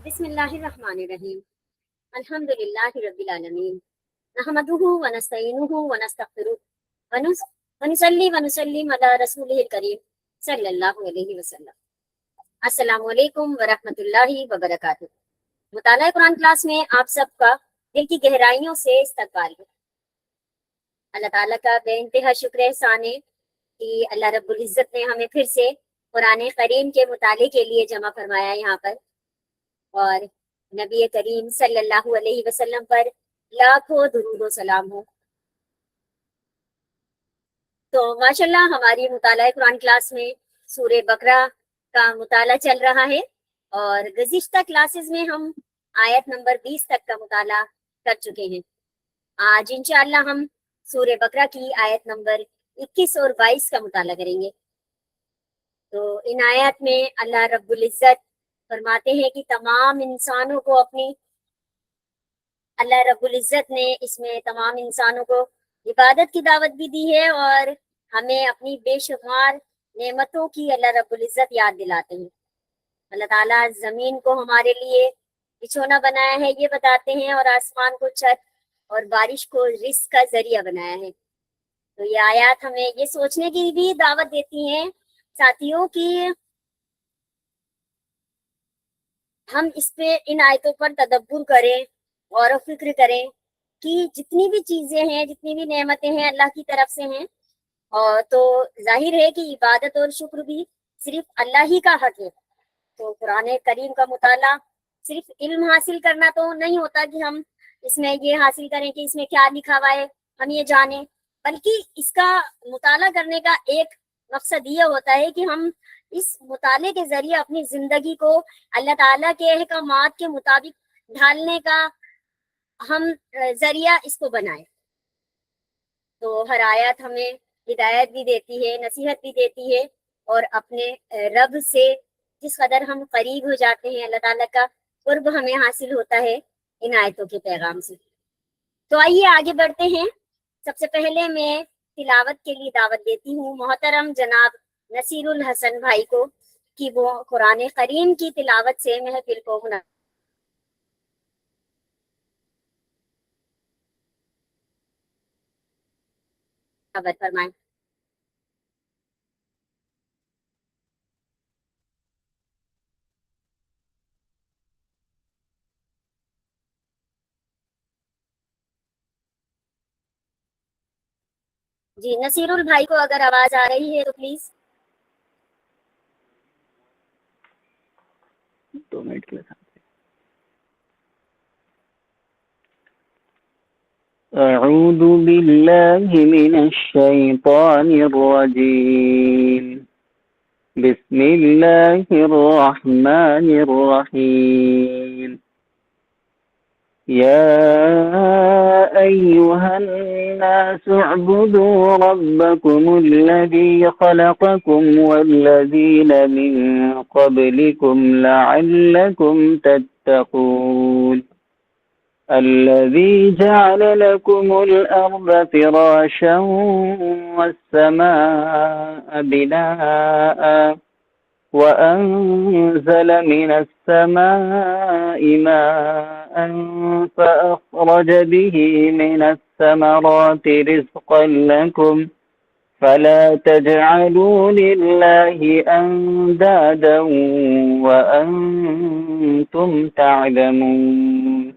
بسم اللہ الرحمن الرحیم الحمد للہ رب العالمین نحمده ونستعینه ونستغفره ونصلی ونسلم علی رسولہ الکریم صلی اللہ علیہ وسلم۔ السلام علیکم ورحمۃ اللہ وبرکاتہ۔ مطالعہ قرآن کلاس میں آپ سب کا دل کی گہرائیوں سے استقبال ہے۔ اللہ تعالیٰ کا بے انتہا شکر احسان ہے کہ اللہ رب العزت نے ہمیں پھر سے قرآن کریم کے مطالعے کے لیے جمع فرمایا یہاں پر، اور نبی کریم صلی اللہ علیہ وسلم پر لاکھوں درود و سلام ہو۔ تو ماشاءاللہ ہماری مطالعہ قرآن کلاس میں سورہ بقرہ کا مطالعہ چل رہا ہے، اور گزشتہ کلاسز میں ہم آیت نمبر 20 تک کا مطالعہ کر چکے ہیں۔ آج انشاءاللہ ہم سورہ بقرہ کی آیت نمبر 21 اور 22 کا مطالعہ کریں گے۔ تو ان آیات میں اللہ رب العزت فرماتے ہیں کہ تمام انسانوں کو اللہ رب العزت نے اس میں تمام انسانوں کو عبادت کی دعوت بھی دی ہے، اور ہمیں اپنی بے شمار نعمتوں کی اللہ رب العزت یاد دلاتے ہیں۔ اللہ تعالیٰ زمین کو ہمارے لیے بچھونا بنایا ہے یہ بتاتے ہیں، اور آسمان کو چھت اور بارش کو رزق کا ذریعہ بنایا ہے۔ تو یہ آیات ہمیں یہ سوچنے کی بھی دعوت دیتی ہیں ساتھیوں کی ہم اس پہ ان آیتوں پر تدبر کریں، غور و فکر کریں کہ جتنی بھی چیزیں ہیں، جتنی بھی نعمتیں ہیں اللہ کی طرف سے ہیں، اور تو ظاہر ہے کہ عبادت اور شکر بھی صرف اللہ ہی کا حق ہے۔ تو قرآن کریم کا مطالعہ صرف علم حاصل کرنا تو نہیں ہوتا کہ ہم اس میں یہ حاصل کریں کہ اس میں کیا لکھا ہوا ہے ہم یہ جانیں، بلکہ اس کا مطالعہ کرنے کا ایک مقصد یہ ہوتا ہے کہ ہم اس مطالعے کے ذریعے اپنی زندگی کو اللہ تعالیٰ کے احکامات کے مطابق ڈھالنے کا ہم ذریعہ اس کو بنائیں۔ تو ہر آیت ہمیں ہدایت بھی دیتی ہے، نصیحت بھی دیتی ہے، اور اپنے رب سے جس قدر ہم قریب ہو جاتے ہیں اللہ تعالیٰ کا قرب ہمیں حاصل ہوتا ہے ان آیتوں کے پیغام سے۔ تو آئیے آگے بڑھتے ہیں۔ سب سے پہلے میں تلاوت کے لیے دعوت دیتی ہوں محترم جناب نصیر الحسن بھائی کو کہ وہ قرآن کریم کی تلاوت سے محفل کو منعقد فرمائیں۔ جی نصیر البھائی کو اگر آواز آ رہی ہے تو پلیز۔ 2 منٹ کے لیے اعوذ باللہ من الشیطان الرجیم بسم اللہ الرحمن الرحیم يا أيها الناس اعبدوا ربكم الذي خلقكم والذين من قبلكم لعلكم تتقون الذي جعل لكم الأرض فراشا والسماء بناء وأنزل من السماء ماء فأخرج به من الثمرات رزقا لكم فلا تجعلوا لله أندادا وأنتم تعلمون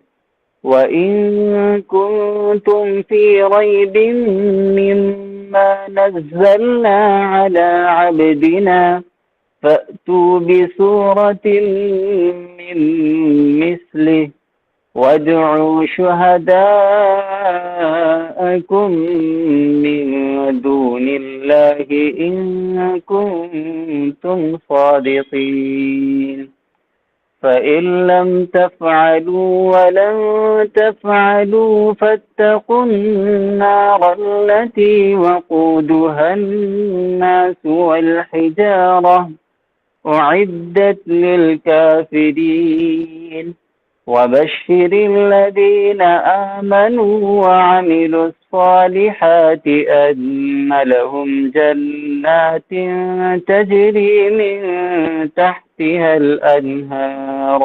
وإن كنتم في ريب مما نزلنا على عبدنا فأتوا بسورة من مثله وادعوا شهداءكم من دون الله إن كنتم صادقين فإن لم تفعلوا ولن تفعلوا فاتقوا النار التي وقودها الناس والحجارة أعدت للكافرين وبشر الذين آمنوا وعملوا الصالحات أن لهم جنات تجري من تحتها الأنهار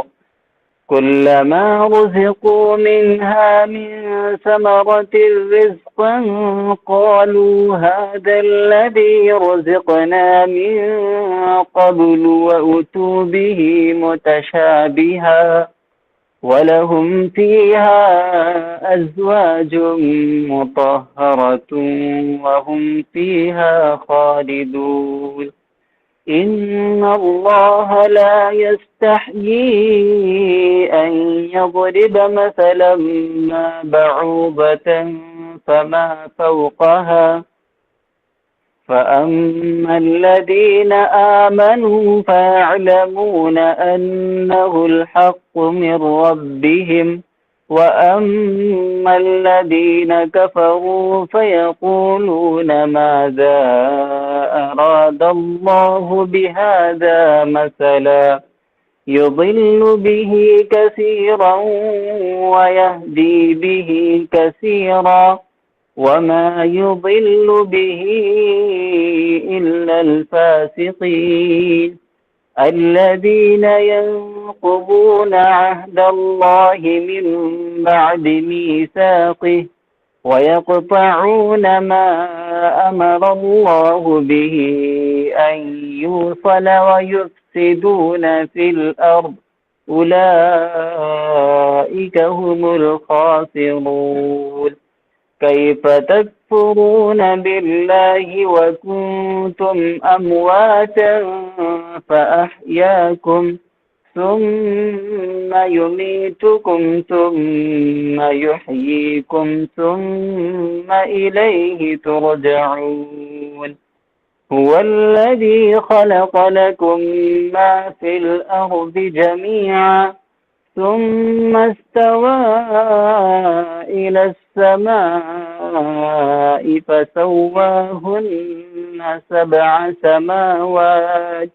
كلما رزقوا منها من ثمرة رزقا قالوا هذا الذي رزقنا من قبل وأتوا به متشابها ولهم فيها أزواج مطهرة وهم فيها خالدون إن الله لا يستحيي أن يضرب مثلا ما بعوضة فما فوقها فأما الذين آمنوا فيعلمون أنه الحق من ربهم وأما الذين كفروا فيقولون ماذا أراد الله بهذا مثلا يضل به كثيرا ويهدي به كثيرا وما يضل به إلا الفاسقين الذين ينقضون عهد الله من بعد ميثاقه ويقطعون ما أمر الله به أن يوصل ويفسدون في الأرض أولئك هم الخاسرون كيف تكفرون بالله وكنتم أمواتا فأحياكم ثم يميتكم ثم يحييكم ثم إليه ترجعون هو الذي خلق لكم ما في الأرض جميعا ثم استوى إلى السماء فسواهن سبع سماوات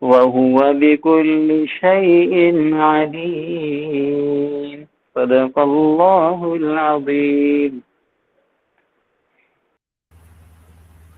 وهو بكل شيء عليم صدق الله العظيم.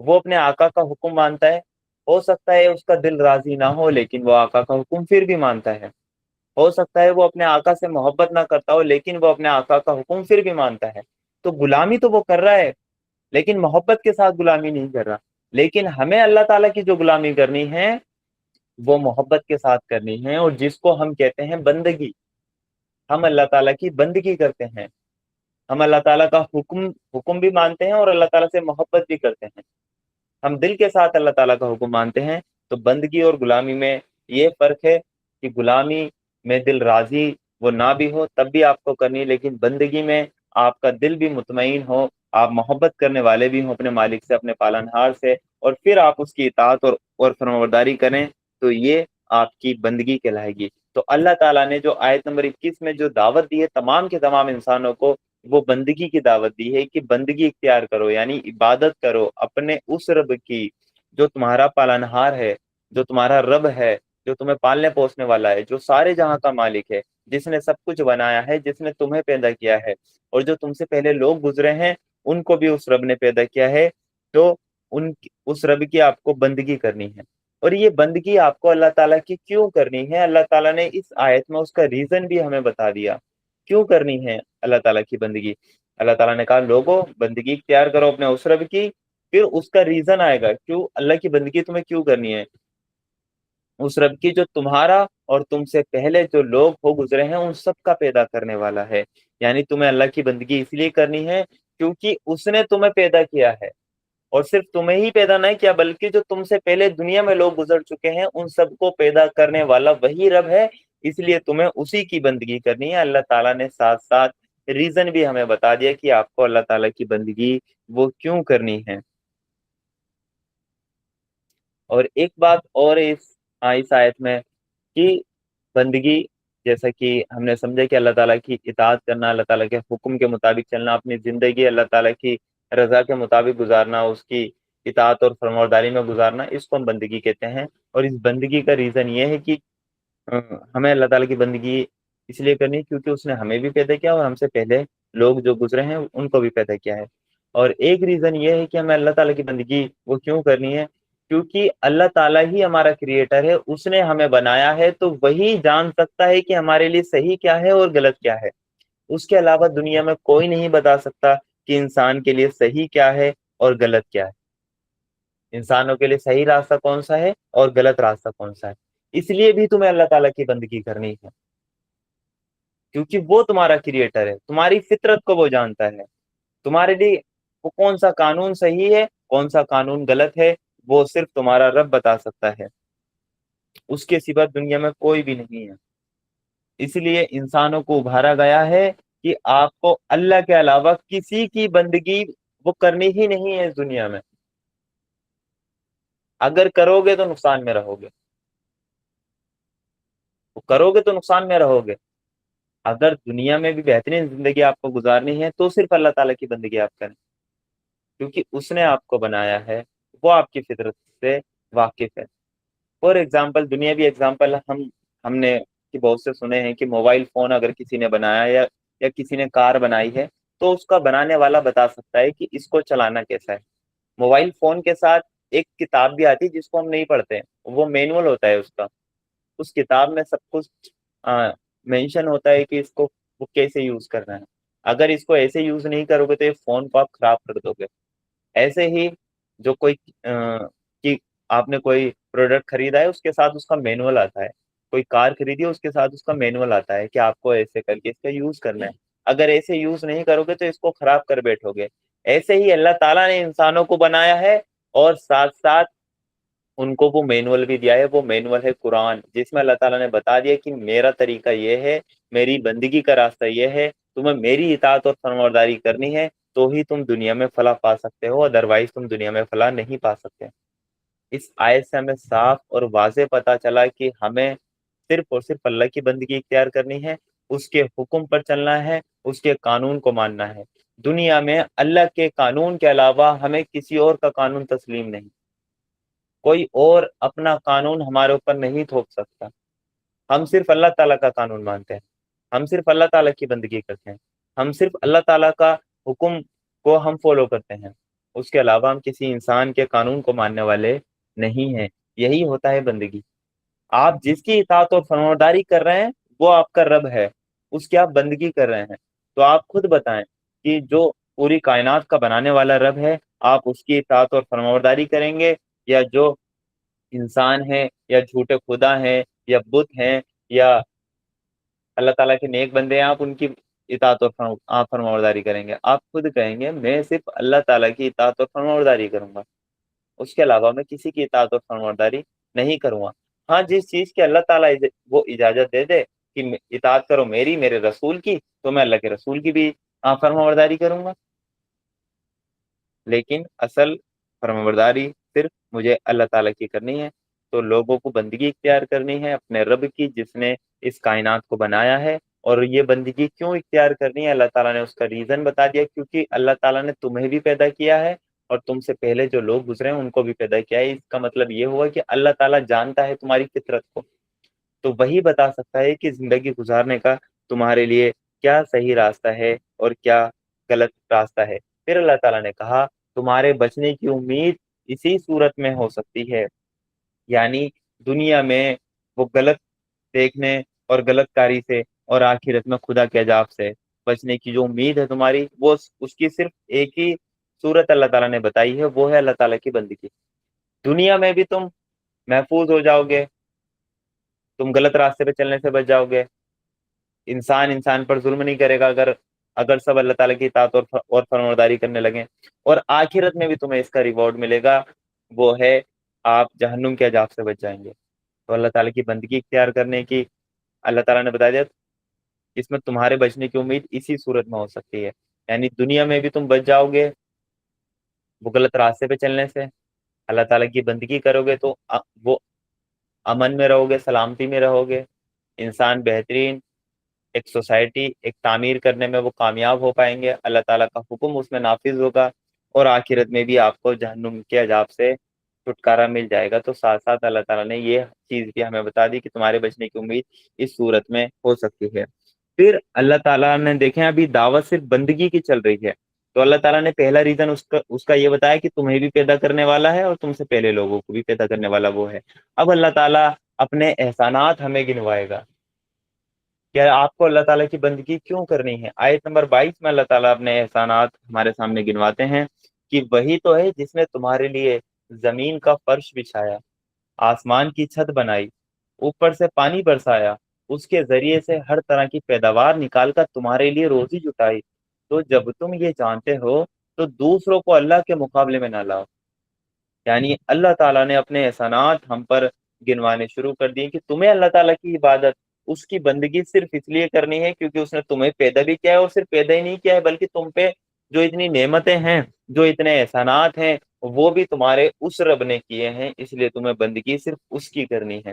وہ اپنے آقا کا حکم مانتا ہے، ہو سکتا ہے اس کا دل راضی نہ ہو لیکن وہ آقا کا حکم پھر بھی مانتا ہے، ہو سکتا ہے وہ اپنے آقا سے محبت نہ کرتا ہو لیکن وہ اپنے آقا کا حکم پھر بھی مانتا ہے۔ تو غلامی تو وہ کر رہا ہے لیکن محبت کے ساتھ غلامی نہیں کر رہا۔ لیکن ہمیں اللہ تعالیٰ کی جو غلامی کرنی ہے وہ محبت کے ساتھ کرنی ہے، اور جس کو ہم کہتے ہیں بندگی، ہم اللہ تعالیٰ کی بندگی کرتے ہیں، ہم اللہ تعالیٰ کا حکم بھی مانتے ہیں اور اللہ تعالیٰ سے محبت بھی کرتے ہیں، ہم دل کے ساتھ اللہ تعالیٰ کا حکم مانتے ہیں۔ تو بندگی اور غلامی میں یہ فرق ہے کہ غلامی میں دل راضی وہ نہ بھی ہو تب بھی آپ کو کرنی، لیکن بندگی میں آپ کا دل بھی مطمئن ہو، آپ محبت کرنے والے بھی ہوں اپنے مالک سے، اپنے پالنہار سے، اور پھر آپ اس کی اطاعت اور فرمانبرداری کریں، تو یہ آپ کی بندگی کہلائے گی۔ تو اللہ تعالیٰ نے جو آیت نمبر 21 میں جو دعوت دی ہے تمام کے تمام انسانوں کو، وہ بندگی کی دعوت دی ہے کہ بندگی اختیار کرو، یعنی عبادت کرو اپنے اس رب کی جو تمہارا پالنہار ہے، جو تمہارا رب ہے، جو تمہیں پالنے پوسنے والا ہے، جو سارے جہاں کا مالک ہے، جس نے سب کچھ بنایا ہے، جس نے تمہیں پیدا کیا ہے، اور جو تم سے پہلے لوگ گزرے ہیں ان کو بھی اس رب نے پیدا کیا ہے۔ تو اس رب کی آپ کو بندگی کرنی ہے، اور یہ بندگی آپ کو اللہ تعالیٰ کی کیوں کرنی ہے، اللہ تعالیٰ نے اس آیت میں اس کا ریزن بھی ہمیں بتا دیا کیوں کرنی ہے اللہ تعالیٰ کی بندگی۔ اللہ تعالیٰ نے کہا لوگوں بندگی اختیار کرو اپنے اس رب کی، پھر اس کا ریزن آئے گا کیوں اللہ کی بندگی تمہیں کیوں کرنی ہے، اس رب کی جو تمہارا اور تم سے پہلے جو لوگ ہو گزرے ہیں ان سب کا پیدا کرنے والا ہے۔ یعنی تمہیں اللہ کی بندگی اس لیے کرنی ہے کیونکہ اس نے تمہیں پیدا کیا ہے، اور صرف تمہیں ہی پیدا نہیں کیا بلکہ جو تم سے پہلے دنیا میں لوگ گزر چکے ہیں ان سب کو پیدا کرنے والا وہی رب ہے، اس لیے تمہیں اسی کی بندگی کرنی ہے۔ اللہ تعالیٰ نے ساتھ ساتھ ریزن بھی ہمیں بتا دیا کہ آپ کو اللہ تعالیٰ کی بندگی وہ کیوں کرنی ہے۔ اور ایک بات اور اس آیت میں کہ بندگی، جیسا کہ ہم نے سمجھا کہ اللہ تعالیٰ کی اطاعت کرنا، اللہ تعالیٰ کے حکم کے مطابق چلنا، اپنی زندگی اللہ تعالیٰ کی رضا کے مطابق گزارنا، اس کی اطاعت اور فرمانبرداری میں گزارنا، اس کو ہم بندگی کہتے ہیں۔ اور اس بندگی کا ریزن یہ ہے کہ ہمیں اللہ تعالیٰ کی بندگی اس لیے کرنی ہے کیونکہ اس نے ہمیں بھی پیدا کیا اور ہم سے پہلے لوگ جو گزرے ہیں ان کو بھی پیدا کیا ہے۔ اور ایک ریزن یہ ہے کہ ہمیں اللہ تعالیٰ کی بندگی وہ کیوں کرنی ہے، کیونکہ اللہ تعالیٰ ہی ہمارا کریٹر ہے، اس نے ہمیں بنایا ہے تو وہی جان سکتا ہے کہ ہمارے لیے صحیح کیا ہے اور غلط کیا ہے۔ اس کے علاوہ دنیا میں کوئی نہیں بتا سکتا کہ انسان کے لیے صحیح کیا ہے اور غلط کیا ہے، انسانوں کے لیے صحیح راستہ کون سا ہے اور غلط راستہ کون سا ہے۔ اس لیے بھی تمہیں اللہ تعالیٰ کی بندگی کرنی ہے کیونکہ وہ تمہارا کریٹر ہے، تمہاری فطرت کو وہ جانتا ہے، تمہارے لیے وہ کون سا قانون صحیح ہے کون سا قانون غلط ہے وہ صرف تمہارا رب بتا سکتا ہے، اس کے سوا دنیا میں کوئی بھی نہیں ہے۔ اس لیے انسانوں کو ابھارا گیا ہے کہ آپ کو اللہ کے علاوہ کسی کی بندگی وہ کرنی ہی نہیں ہے اس دنیا میں، اگر کرو گے تو نقصان میں رہو گے، وہ کرو گے تو نقصان میں رہو گے۔ اگر دنیا میں بھی بہترین زندگی آپ کو گزارنی ہے تو صرف اللہ تعالیٰ کی بندگی آپ کریں، کیونکہ اس نے آپ کو بنایا ہے، وہ آپ کی فطرت سے واقف ہے۔ فور ایگزامپل، دنیاوی ایگزامپل ہم نے کہ بہت سے سنے ہیں کہ موبائل فون اگر کسی نے بنایا یا کسی نے کار بنائی ہے تو اس کا بنانے والا بتا سکتا ہے کہ اس کو چلانا کیسا ہے۔ موبائل فون کے ساتھ ایک کتاب بھی آتی ہے جس کو ہم نہیں پڑھتے، وہ مینول ہوتا ہے اس کا، اس کتاب میں سب کچھ مینشن ہوتا ہے کہ اس کو وہ کیسے یوز کرنا ہے۔ اگر اس کو ایسے یوز نہیں کرو گے تو یہ فون کو آپ خراب کر دو گے۔ ایسے ہی جو کہ آپ نے کوئی پروڈکٹ خریدا ہے اس کے ساتھ اس کا مینول آتا ہے، کوئی کار خریدی ہے اس کے ساتھ اس کا مینول آتا ہے کہ آپ کو ایسے کر کے اس کا یوز کرنا ہے، اگر ایسے یوز نہیں کرو گے تو اس کو خراب کر بیٹھو گے۔ ایسے ہی اللہ تعالیٰ نے انسانوں کو بنایا ہے اور ساتھ ساتھ ان کو وہ مینول بھی دیا ہے، وہ مینول ہے قرآن، جس میں اللہ تعالیٰ نے بتا دیا کہ میرا طریقہ یہ ہے، میری بندگی کا راستہ یہ ہے، تمہیں میری اطاعت اور فرمانبرداری کرنی ہے تو ہی تم دنیا میں فلاح پا سکتے ہو، ادروائز تم دنیا میں فلاح نہیں پا سکتے۔ اس آیت سے ہمیں صاف اور واضح پتا چلا کہ ہمیں صرف اور صرف اللہ کی بندگی اختیار کرنی ہے، اس کے حکم پر چلنا ہے، اس کے قانون کو ماننا ہے۔ دنیا میں اللہ کے قانون کے علاوہ ہمیں کسی اور کا قانون تسلیم نہیں، کوئی اور اپنا قانون ہمارے اوپر نہیں تھوپ سکتا۔ ہم صرف اللہ تعالیٰ کا قانون مانتے ہیں، ہم صرف اللہ تعالیٰ کی بندگی کرتے ہیں، ہم صرف اللہ تعالیٰ کا حکم کو ہم فالو کرتے ہیں۔ اس کے علاوہ ہم کسی انسان کے قانون کو ماننے والے نہیں ہیں۔ یہی ہوتا ہے بندگی۔ آپ جس کی اطاعت اور فرمانبرداری کر رہے ہیں وہ آپ کا رب ہے، اس کی آپ بندگی کر رہے ہیں۔ تو آپ خود بتائیں کہ جو پوری کائنات کا بنانے والا رب ہے، آپ اس کی اطاعت اور فرمانبرداری کریں گے، یا جو انسان ہیں یا جھوٹے خدا ہیں یا بت ہیں یا اللہ تعالیٰ کے نیک بندے ہیں، آپ ان کی اطاعت اور فرمانبرداری کریں گے؟ آپ خود کہیں گے میں صرف اللہ تعالیٰ کی اطاعت اور فرمانبرداری کروں گا، اس کے علاوہ میں کسی کی اطاعت اور فرمانبرداری نہیں کروں گا۔ ہاں، جس چیز کی اللہ تعالیٰ وہ اجازت دے دے کہ اطاعت کرو میری، میرے رسول کی، تو میں اللہ کے رسول کی بھی فرمانبرداری کروں گا، لیکن اصل فرمانبرداری صرف مجھے اللہ تعالیٰ کی کرنی ہے۔ تو لوگوں کو بندگی اختیار کرنی ہے اپنے رب کی، جس نے اس کائنات کو بنایا ہے۔ اور یہ بندگی کیوں اختیار کرنی ہے، اللہ تعالیٰ نے اس کا ریزن بتا دیا، کیونکہ اللہ تعالیٰ نے تمہیں بھی پیدا کیا ہے اور تم سے پہلے جو لوگ گزرے ہیں ان کو بھی پیدا کیا ہے۔ اس کا مطلب یہ ہوا کہ اللہ تعالیٰ جانتا ہے تمہاری فطرت کو، تو وہی بتا سکتا ہے کہ زندگی گزارنے کا تمہارے لیے کیا صحیح راستہ ہے اور کیا غلط راستہ ہے۔ پھر اللہ تعالیٰ نے کہا تمہارے بچنے کی امید اسی صورت میں ہو سکتی ہے، یعنی دنیا میں وہ غلط دیکھنے اور غلط کاری سے اور آخرت میں خدا کے عذاب سے بچنے کی جو امید ہے تمہاری، وہ اس کی صرف ایک ہی صورت اللہ تعالیٰ نے بتائی ہے، وہ ہے اللہ تعالیٰ کی بندگی۔ دنیا میں بھی تم محفوظ ہو جاؤ گے، تم غلط راستے پہ چلنے سے بچ جاؤ گے، انسان پر ظلم نہیں کرے گا اگر سب اللہ تعالیٰ کی اطاعت اور فرمانبرداری کرنے لگیں، اور آخرت میں بھی تمہیں اس کا ریوارڈ ملے گا، وہ ہے آپ جہنم کے عذاب سے بچ جائیں گے۔ تو اللہ تعالیٰ کی بندگی اختیار کرنے کی اللہ تعالیٰ نے بتا دیا اس میں تمہارے بچنے کی امید اسی صورت میں ہو سکتی ہے، یعنی دنیا میں بھی تم بچ جاؤ گے وہ غلط راستے پہ چلنے سے، اللہ تعالیٰ کی بندگی کرو گے تو وہ امن میں رہو گے، سلامتی میں رہو گے، انسان بہترین ایک سوسائٹی ایک تعمیر کرنے میں وہ کامیاب ہو پائیں گے، اللہ تعالیٰ کا حکم اس میں نافذ ہوگا، اور آخرت میں بھی آپ کو جہنم کے عذاب سے چھٹکارا مل جائے گا۔ تو ساتھ ساتھ اللہ تعالیٰ نے یہ چیز بھی ہمیں بتا دی کہ تمہارے بچنے کی امید اس صورت میں ہو سکتی ہے۔ پھر اللہ تعالیٰ نے دیکھیں ابھی دعوت صرف بندگی کی چل رہی ہے، تو اللہ تعالیٰ نے پہلا ریزن اس کا یہ بتایا کہ تمہیں بھی پیدا کرنے والا ہے اور تم سے پہلے لوگوں کو بھی پیدا کرنے والا وہ ہے۔ اب اللہ تعالیٰ اپنے احسانات ہمیں گنوائے گا کہ آپ کو اللہ تعالیٰ کی بندگی کیوں کرنی ہے۔ آیت نمبر 22 میں اللہ تعالیٰ اپنے احسانات ہمارے سامنے گنواتے ہیں کہ وہی تو ہے جس نے تمہارے لیے زمین کا فرش بچھایا، آسمان کی چھت بنائی، اوپر سے پانی برسایا، اس کے ذریعے سے ہر طرح کی پیداوار نکال کر تمہارے لیے روزی جٹائی۔ تو جب تم یہ جانتے ہو تو دوسروں کو اللہ کے مقابلے میں نہ لاؤ، یعنی اللہ تعالیٰ نے اپنے احسانات ہم پر گنوانے شروع کر دیے کہ تمہیں اللہ تعالیٰ کی عبادت اس کی بندگی صرف اس لیے کرنی ہے کیونکہ اس نے تمہیں پیدا بھی کیا ہے، اور صرف پیدا ہی نہیں کیا ہے بلکہ تم پہ جو اتنی نعمتیں ہیں، جو اتنے احسانات ہیں، وہ بھی تمہارے اس رب نے کیے ہیں، اس لیے تمہیں بندگی صرف اس کی کرنی ہے۔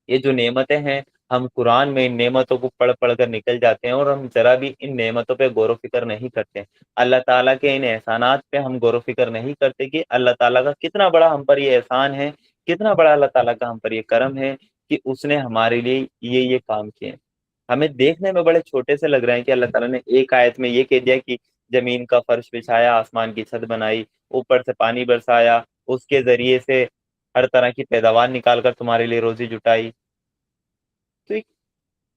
یہ جو نعمتیں ہیں، ہم قرآن میں ان نعمتوں کو پڑھ پڑھ کر نکل جاتے ہیں اور ہم ذرا بھی ان نعمتوں پہ غور و فکر نہیں کرتے، اللہ تعالیٰ کے ان احسانات پہ ہم غور و فکر نہیں کرتے کہ اللہ تعالیٰ کا کتنا بڑا ہم پر یہ احسان ہے، کتنا بڑا اللہ تعالیٰ کا ہم پر یہ کرم ہے کہ اس نے ہمارے لیے یہ کام کیے ہیں۔ ہمیں دیکھنے میں بڑے چھوٹے سے لگ رہے ہیں کہ اللہ تعالیٰ نے ایک آیت میں یہ کہہ دیا کہ زمین کا فرش بچھایا، آسمان کی چھت بنائی، اوپر سے پانی برسایا، اس کے ذریعے سے ہر طرح کی پیداوار نکال کر تمہارے لیے روزی جٹائی۔ تو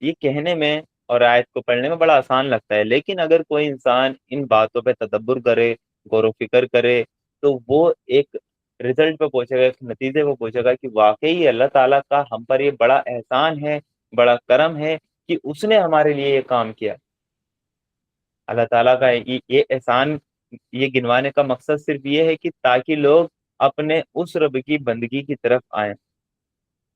یہ کہنے میں اور آیت کو پڑھنے میں بڑا آسان لگتا ہے، لیکن اگر کوئی انسان ان باتوں پہ تدبر کرے، غور و فکر کرے، تو وہ ایک رزلٹ پہ پہنچے گا، ایک نتیجے پہ پہنچے گا کہ واقعی اللہ تعالیٰ کا ہم پر یہ بڑا احسان ہے، بڑا کرم ہے کہ اس نے ہمارے لیے یہ کام کیا۔ اللہ تعالیٰ کا یہ احسان یہ گنوانے کا مقصد صرف یہ ہے کہ تاکہ لوگ اپنے اس رب کی بندگی کی طرف آئیں۔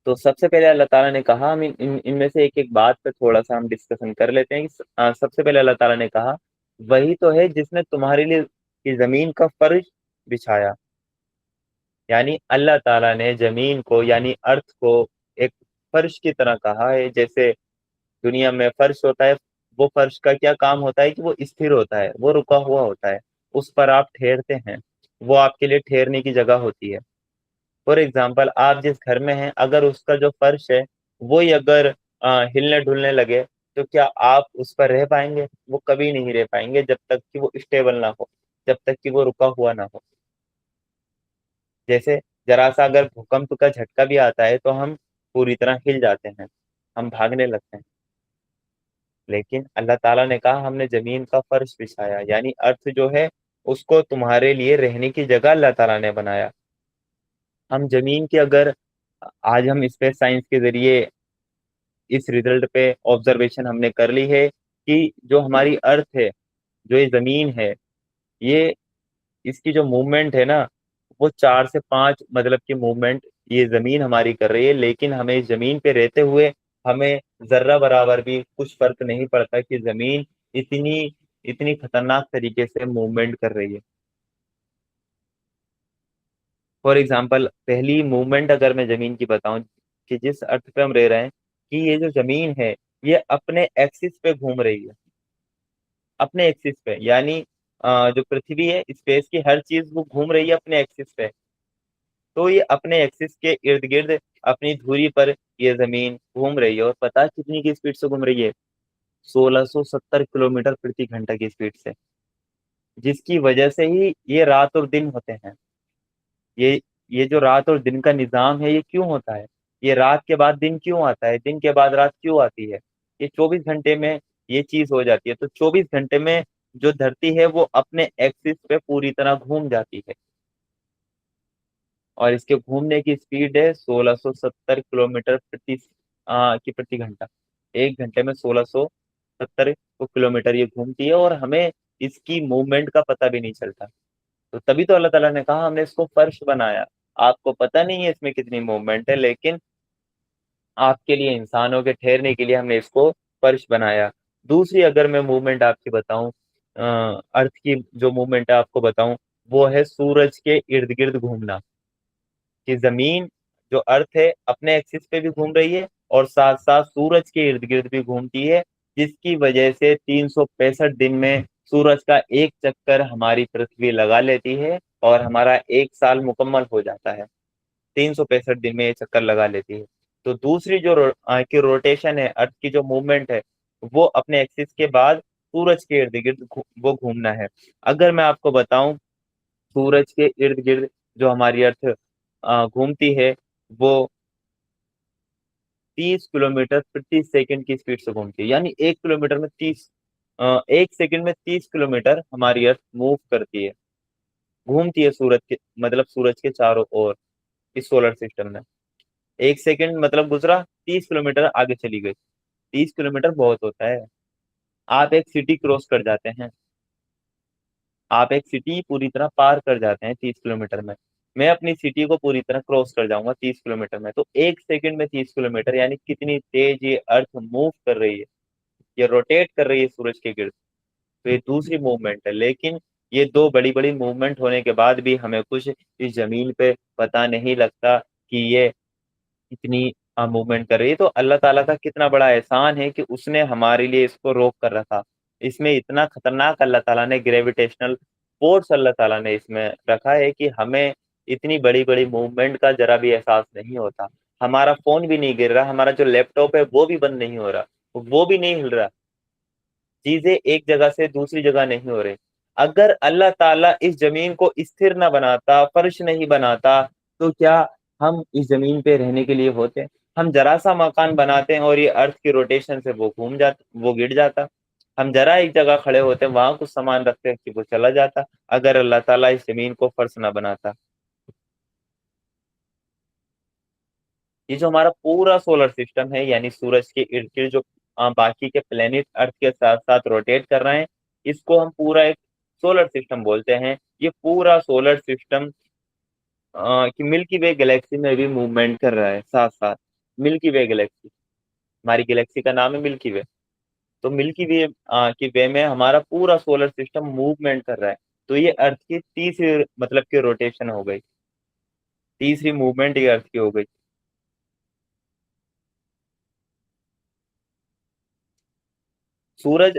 تو سب سے پہلے اللہ تعالیٰ نے کہا، ہم ان میں سے ایک بات پہ تھوڑا سا ہم ڈسکشن کر لیتے ہیں کہ سب سے پہلے اللہ تعالیٰ نے کہا وہی تو ہے جس نے تمہارے لیے زمین کا فرش بچھایا، یعنی اللہ تعالیٰ نے زمین کو یعنی ارتھ کو ایک فرش کی طرح کہا ہے۔ جیسے دنیا میں فرش ہوتا ہے، وہ فرش کا کیا کام ہوتا ہے کہ وہ استھر ہوتا ہے، وہ رکا ہوا ہوتا ہے، اس پر آپ ٹھہرتے ہیں، وہ آپ کے لیے ٹھہرنے کی جگہ ہوتی ہے۔ فور ایگزامپل آپ جس گھر میں ہیں، اگر اس کا جو فرش ہے وہی اگر ہلنے ڈھلنے لگے تو کیا آپ اس پر رہ پائیں گے؟ وہ کبھی نہیں رہ پائیں گے جب تک کہ وہ اسٹیبل نہ ہو۔ جب تک کہ وہ رکا ہوا نہ ہو. جیسے ذرا سا اگر بھوکمپ کا جھٹکا بھی آتا ہے تو ہم پوری طرح ہل جاتے ہیں, ہم بھاگنے لگتے ہیں. لیکن اللہ تعالیٰ نے کہا ہم نے زمین کا فرش بچھایا, یعنی ارتھ جو ہے اس کو تمہارے لیے رہنے کی جگہ اللہ تعالیٰ نے بنایا. ہم زمین کے اگر آج ہم اسپیس سائنس کے ذریعے اس ریزلٹ پہ آبزرویشن ہم نے کر لی ہے کہ جو ہماری ارتھ ہے, جو یہ زمین ہے, یہ اس کی جو موومنٹ ہے نا وہ 4 سے 5 مطلب کی موومنٹ یہ زمین ہماری کر رہی ہے. لیکن ہمیں اس زمین پہ رہتے ہوئے ہمیں ذرہ برابر بھی کچھ فرق نہیں پڑتا کہ زمین اتنی اتنی خطرناک طریقے سے موومنٹ کر رہی ہے. فار ایگزامپل پہلی موومنٹ اگر میں زمین کی بتاؤں کہ جس ارتھ پہ ہم رہ رہے ہیں, کہ یہ جو زمین ہے یہ اپنے ایکسس پہ گھوم رہی ہے, اپنے ایکسس پہ, یعنی جو پرتھوی ہے اسپیس کی ہر چیز وہ گھوم رہی ہے اپنے ایکسس پہ. تو یہ اپنے ایکسس کے ارد گرد اپنی دھوری پر یہ زمین گھوم رہی ہے, اور پتہ کتنی کی اسپیڈ سے گھوم رہی ہے, 1670 کلومیٹر فی گھنٹہ کی اسپیڈ سے, جس کی وجہ سے ہی یہ رات اور دن ہوتے ہیں. یہ جو رات اور دن کا نظام ہے یہ کیوں ہوتا ہے, یہ رات کے بعد دن کیوں آتا ہے, دن کے بعد رات کیوں آتی ہے, یہ 24 گھنٹے میں یہ چیز ہو جاتی ہے. تو 24 گھنٹے میں جو دھرتی ہے وہ اپنے ایکسس پہ پوری طرح گھوم جاتی ہے, اور اس کے گھومنے کی اسپیڈ ہے 1670 کلومیٹر فی گھنٹہ. 1 گھنٹے میں 1670 کلومیٹر یہ گھومتی ہے, اور ہمیں اس کی موومنٹ کا پتہ بھی نہیں چلتا. تو تبھی تو اللہ تعالیٰ نے کہا ہم نے اس کو فرش بنایا. آپ کو پتہ نہیں ہے اس میں کتنی موومنٹ ہے, لیکن آپ کے لیے, انسانوں کے ٹھہرنے کے لیے ہم نے اس کو فرش بنایا. دوسری اگر میں موومنٹ آپ کی بتاؤں, ارتھ کی جو موومنٹ آپ کو بتاؤں, وہ ہے سورج کے ارد گرد گھومنا. کہ زمین جو ارتھ ہے اپنے ایکسس پہ بھی گھوم رہی ہے اور ساتھ ساتھ سورج کے ارد گرد بھی گھومتی ہے, جس کی وجہ سے 365 دن میں سورج کا ایک چکر ہماری پرتھوی لگا لیتی ہے, اور ہمارا 1 سال مکمل ہو جاتا ہے. 365 دن میں یہ چکر لگا لیتی ہے. تو دوسری جو کی روٹیشن ہے, ارتھ کی جو موومنٹ ہے, وہ اپنے ایکسس کے بعد سورج کے ارد گرد وہ گھومنا ہے. اگر میں آپ کو بتاؤں سورج کے ارد گرد جو ہماری ارتھ گھومتی ہے وہ 30 کلومیٹر فی سیکنڈ کی اسپیڈ سے گھومتی ہے, یعنی 1 کلومیٹر میں 1 سیکنڈ میں 30 کلومیٹر ہماری ارتھ موو کرتی ہے, گھومتی ہے سورج کے مطلب سورج کے چاروں اور اس سولر سسٹم میں. 1 سیکنڈ مطلب گزرا, 30 کلومیٹر آگے چلی گئی. 30 کلومیٹر بہت ہوتا ہے. آپ ایک سٹی کراس کر جاتے ہیں, آپ ایک سٹی پوری طرح پار کر جاتے ہیں 30 کلومیٹر میں. میں اپنی سٹی کو پوری طرح کراس کر جاؤں گا 30 کلومیٹر میں. تو 1 سیکنڈ میں 30 کلومیٹر, یعنی کتنی تیز یہ ارتھ موو کر رہی ہے, یہ روٹیٹ کر رہی ہے سورج کے گرد. تو یہ دوسری موومنٹ ہے. لیکن یہ دو بڑی بڑی موومنٹ ہونے کے بعد بھی ہمیں کچھ اس زمین پہ پتہ نہیں لگتا کہ یہ اتنی موومنٹ کر رہی ہے. تو اللہ تعالیٰ کا کتنا بڑا احسان ہے کہ اس نے ہمارے لیے اس کو روک کر رکھا. اس میں اتنا خطرناک اللہ تعالیٰ نے گریویٹیشنل فورس اللہ تعالیٰ نے اس میں رکھا ہے کہ ہمیں اتنی بڑی بڑی موومنٹ کا ذرا بھی احساس نہیں ہوتا. ہمارا فون بھی نہیں گر رہا, ہمارا جو لیپ ٹاپ ہے وہ بھی بند نہیں ہو رہا, وہ بھی نہیں ہل رہا, چیزیں ایک جگہ سے دوسری جگہ نہیں ہو رہی. اگر اللہ تعالیٰ اس زمین کو استھر نہ بناتا, فرش نہیں بناتا, تو کیا ہم اس زمین پہ رہنے کے لیے ہوتے؟ ہم ذرا سا مکان بناتے ہیں اور یہ ارتھ کی روٹیشن سے وہ گھوم جاتا, وہ گر جاتا. ہم ذرا ایک جگہ کھڑے ہوتے, وہاں کچھ سامان رکھتے ہیں کہ وہ چلا جاتا, اگر اللہ تعالیٰ اس زمین کو فرش نہ بناتا. یہ جو ہمارا پورا سولر سسٹم ہے, یعنی سورج کے ارد گرد جو باقی کے پلینٹ ارتھ کے ساتھ ساتھ روٹیٹ کر رہے ہیں, اس کو ہم پورا ایک سولر سسٹم بولتے ہیں. یہ پورا سولر سسٹم کہ ملکی وے گلیکسی میں بھی موومنٹ کر رہا ہے ساتھ ساتھ. ملکی وے گلیکسی, ہماری گلیکسی کا نام ہے ملکی وے. تو ملکی وے کی وے میں ہمارا پورا سولر سسٹم موومنٹ کر رہا ہے. تو یہ ارتھ کی تیسری مطلب کہ روٹیشن ہو گئی, تیسری موومنٹ یہ ارتھ کی ہو گئی. سورج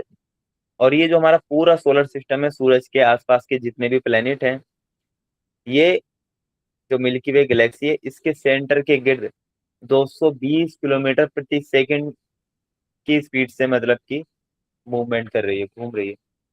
اور یہ جو ہمارا پورا سولر سسٹم ہے, سورج کے آس پاس کے جتنے بھی پلینٹ ہیں, یہ جو ملکی وے گلیکسی ہے اس کے سینٹر کے گرد 220 کلومیٹر فی سیکنڈ کی اسپیڈ سے مطلب کہ موومنٹ کر رہی ہے, گھوم رہی ہے.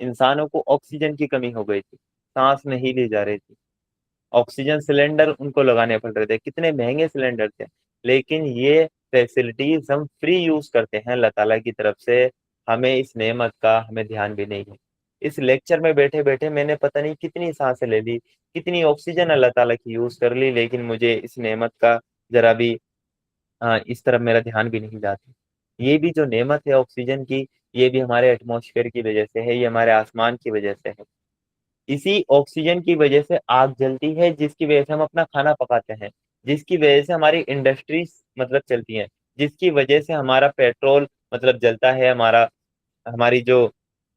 انسانوں کو آکسیجن کی کمی ہو گئی تھی، سانس نہیں لی جا رہی تھی، آکسیجن سلنڈر ان کو لگانے پڑ رہے تھے، کتنے مہنگے سلنڈر تھے، لیکن یہ فیسلٹیز ہم فری یوز کرتے ہیں اللہ تعالیٰ کی طرف سے، ہمیں اس نعمت کا ہمیں دھیان بھی نہیں ہے۔ اس لیکچر میں بیٹھے بیٹھے میں نے پتہ نہیں کتنی سانسیں لے لی، کتنی آکسیجن اللہ تعالیٰ کی یوز کر لی، لیکن مجھے اس نعمت کا ذرا بھی اس طرف میرا دھیان بھی نہیں جاتا۔ یہ بھی جو نعمت ہے آکسیجن کی، یہ بھی ہمارے ایٹماسفیئر کی وجہ سے ہے، یہ ہمارے آسمان کی وجہ سے ہے۔ اسی آکسیجن کی وجہ سے آگ جلتی ہے، جس کی وجہ سے ہم اپنا کھانا پکاتے ہیں، جس کی وجہ سے ہماری انڈسٹریز مطلب چلتی ہیں، جس کی وجہ سے ہمارا پیٹرول مطلب جلتا ہے، ہماری جو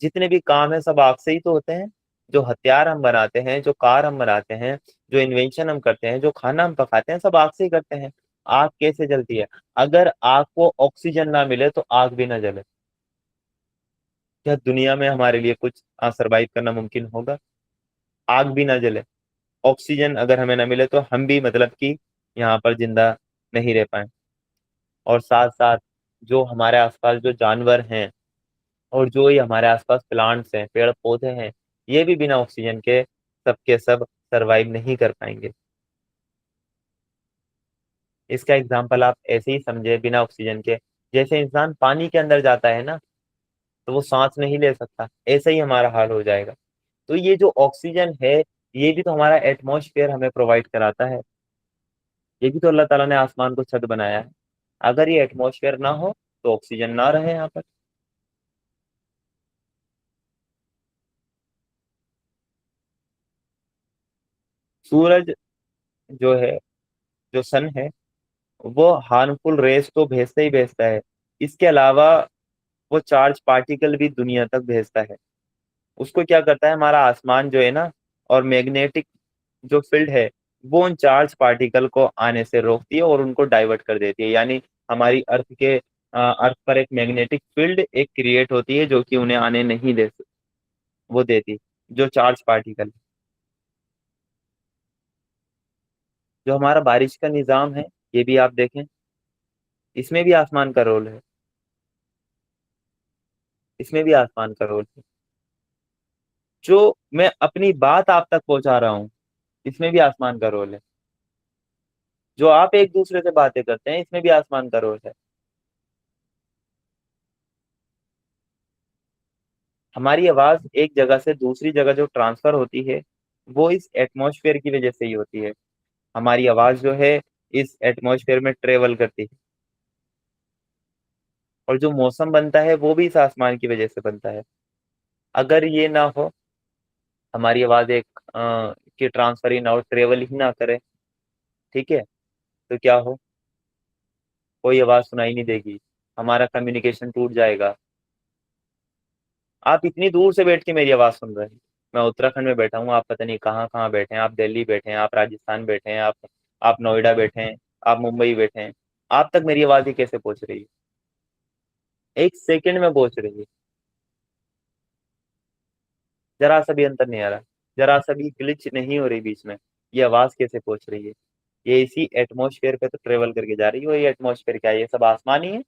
جتنے بھی کام ہیں سب آگ سے ہی تو ہوتے ہیں۔ جو ہتھیار ہم بناتے ہیں، جو کار ہم بناتے ہیں، جو انوینشن ہم کرتے ہیں، جو کھانا ہم پکاتے ہیں، سب آگ سے ہی کرتے ہیں۔ آگ کیسے جلتی ہے؟ اگر آگ کو آکسیجن نہ ملے تو آگ بھی نہ جلے، کیا دنیا میں ہمارے لیے کچھ سروائیو کرنا ممکن ہوگا؟ آگ بھی نہ جلے، آکسیجن اگر ہمیں نہ ملے تو ہم بھی مطلب کہ یہاں پر زندہ نہیں رہ پائیں۔ اور ساتھ ساتھ جو ہمارے آس پاس جو جانور ہیں اور جو یہ ہمارے آس پاس پلانٹس ہیں، پیڑ پودے ہیں، یہ بھی بنا آکسیجن کے سب سروائیو نہیں کر پائیں گے۔ اس کا اگزامپل آپ ایسے ہی سمجھے بنا آکسیجن کے، جیسے انسان پانی کے اندر جاتا ہے نا تو وہ سانس نہیں لے سکتا، ایسے ہی ہمارا حال ہو جائے گا۔ تو یہ جو آکسیجن ہے، یہ بھی تو ہمارا ایٹماسفیئر ہمیں پرووائڈ کراتا ہے، یہ بھی تو اللہ تعالیٰ نے آسمان کو چھت بنایا ہے۔ اگر یہ ایٹماسفیئر نہ ہو تو آکسیجن نہ رہے یہاں پر۔ سورج جو ہے، جو سن ہے، وہ ہارمفل ریز تو بھیجتا ہی بھیجتا ہے، اس کے علاوہ وہ چارج پارٹیکل بھی دنیا تک بھیجتا ہے۔ اس کو کیا کرتا ہے، ہمارا آسمان جو ہے نا، اور میگنیٹک جو فیلڈ ہے، وہ ان چارج پارٹیکل کو آنے سے روکتی ہے اور ان کو ڈائیورٹ کر دیتی ہے، یعنی ہماری ارتھ پر ایک میگنیٹک فیلڈ ایک کریٹ ہوتی ہے جو کہ انہیں آنے نہیں وہ دیتی، جو چارج پارٹیکل۔ جو ہمارا بارش کا نظام ہے، یہ بھی آپ دیکھیں، اس میں بھی آسمان کا رول ہے، اس میں بھی آسمان کا رول ہے۔ جو میں اپنی بات آپ تک پہنچا رہا ہوں، اس میں بھی آسمان کا رول ہے۔ جو آپ ایک دوسرے سے باتیں کرتے ہیں، اس میں بھی آسمان کا رول ہے۔ ہماری آواز ایک جگہ سے دوسری جگہ جو ٹرانسفر ہوتی ہے، وہ اس ایٹماسفیئر کی وجہ سے ہی ہوتی ہے۔ ہماری آواز جو ہے اس ایٹماسفیئر میں ٹریول کرتی ہے، اور جو موسم بنتا ہے وہ بھی اس آسمان کی وجہ سے بنتا ہے۔ اگر یہ نہ ہو، ہماری آواز ایک کی ٹرانسفر ہی نہ ہو، ٹریول ہی نہ کرے، ٹھیک ہے، تو کیا ہو، کوئی آواز سنائی نہیں دے گی، ہمارا کمیونیکیشن ٹوٹ جائے گا۔ آپ اتنی دور سے بیٹھ کے میری آواز سن رہے ہیں، میں اتراکھنڈ میں بیٹھا ہوں، آپ پتہ نہیں کہاں کہاں بیٹھے ہیں، آپ دہلی بیٹھے ہیں، آپ راجستھان بیٹھے ہیں، آپ نوئیڈا بیٹھے ہیں، آپ ممبئی بیٹھے ہیں، آپ تک میری آواز ہی کیسے پہنچ رہی ہے؟ ایک سیکنڈ میں پہنچ رہی ہے، ذرا سا بھی انتر نہیں آ رہا، ذرا سا بھی گلچ نہیں ہو رہی بیچ میں، یہ آواز کیسے پہنچ رہی ہے؟ یہ اسی ایٹماسفیئر پہ تو ٹریول کر کے جا رہی ہے، اور یہ ایٹماسفیئر کیا ہے؟ یہ سب آسمانی ہے۔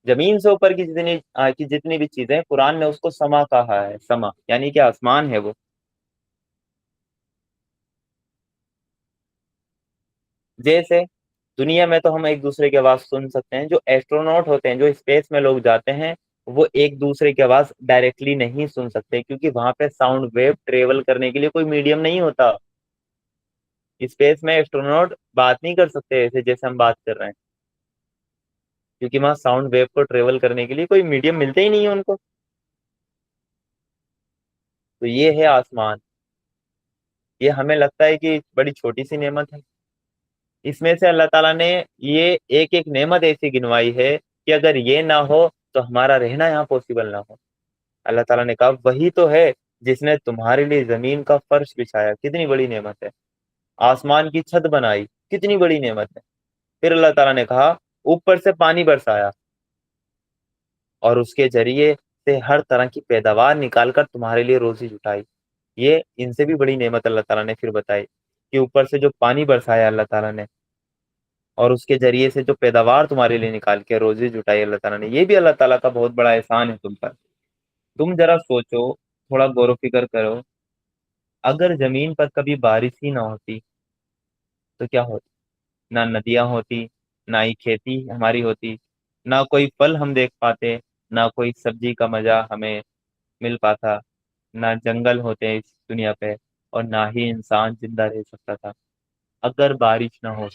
زمین سے اوپر کی جتنی بھی چیزیں، قرآن نے اس کو سما کہا ہے، سما یعنی کہ آسمان ہے وہ۔ جیسے دنیا میں تو ہم ایک دوسرے کی آواز سن سکتے ہیں، جو ایسٹروناٹ ہوتے ہیں، جو اسپیس میں لوگ جاتے ہیں، وہ ایک دوسرے کی آواز ڈائریکٹلی نہیں سن سکتے، کیونکہ وہاں پہ ساؤنڈ ویو ٹریول کرنے کے لیے کوئی میڈیم نہیں ہوتا۔ اسپیس میں ایسٹروناٹ بات نہیں کر سکتے ایسے جیسے ہم بات کر رہے ہیں، کیونکہ وہاں ساؤنڈ ویو کو ٹریول کرنے کے لیے کوئی میڈیم ملتے ہی نہیں ہے ان کو۔ تو یہ ہے آسمان، یہ ہمیں لگتا ہے کہ بڑی چھوٹی سی نعمت ہے، اس میں سے اللہ تعالیٰ نے یہ ایک ایک نعمت ایسی گنوائی ہے کہ اگر یہ نہ ہو تو ہمارا رہنا یہاں پاسبل نہ ہو۔ اللہ تعالیٰ نے کہا وہی تو ہے جس نے تمہارے لیے زمین کا فرش بچھایا، کتنی بڑی نعمت ہے، آسمان کی چھت بنائی، کتنی بڑی نعمت ہے۔ پھر اللہ تعالیٰ نے کہا اوپر سے پانی برسایا، اور اس کے ذریعے سے ہر طرح کی پیداوار نکال کر تمہارے لیے روزی جٹائی۔ یہ ان سے بھی بڑی نعمت اللہ تعالیٰ نے پھر بتائی کہ اوپر سے جو پانی برسایا اللہ تعالیٰ نے، اور اس کے ذریعے سے جو پیداوار تمہارے لیے نکال کے روزی جٹائی اللہ تعالیٰ نے، یہ بھی اللہ تعالیٰ کا بہت بڑا احسان ہے تم پر۔ تم ذرا سوچو تھوڑا غور و فکر کرو، اگر زمین پر کبھی بارش ہی نہ ہوتی تو کیا ہوتا؟ نہ ندیاں ہوتی، نہ ہی کھیتی ہماری ہوتی، نہ کوئی پھل ہم دیکھ پاتے، نہ کوئی سبزی کا مزہ ہمیں مل پاتا، نہ جنگل ہوتے اس دنیا پہ، اور نہ ہی انسان زندہ رہ سکتا تھا۔ اگر بارش نہ ہو،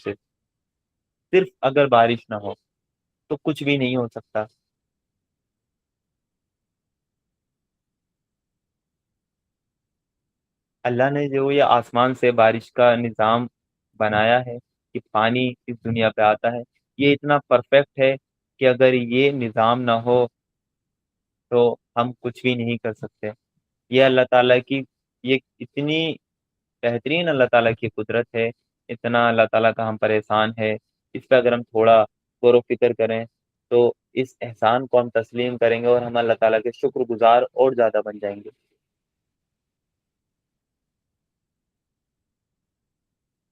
صرف اگر بارش نہ ہو تو کچھ بھی نہیں ہو سکتا۔ اللہ نے جو یہ آسمان سے بارش کا نظام بنایا ہے کہ پانی اس دنیا پہ آتا ہے، یہ اتنا پرفیکٹ ہے کہ اگر یہ نظام نہ ہو تو ہم کچھ بھی نہیں کر سکتے۔ یہ اللہ تعالیٰ کی، یہ اتنی بہترین اللہ تعالیٰ کی قدرت ہے، اتنا اللہ تعالیٰ کا ہم پر احسان ہے۔ اس پہ اگر ہم تھوڑا غور و فکر کریں تو اس احسان کو ہم تسلیم کریں گے اور ہم اللہ تعالیٰ کے شکر گزار اور زیادہ بن جائیں گے۔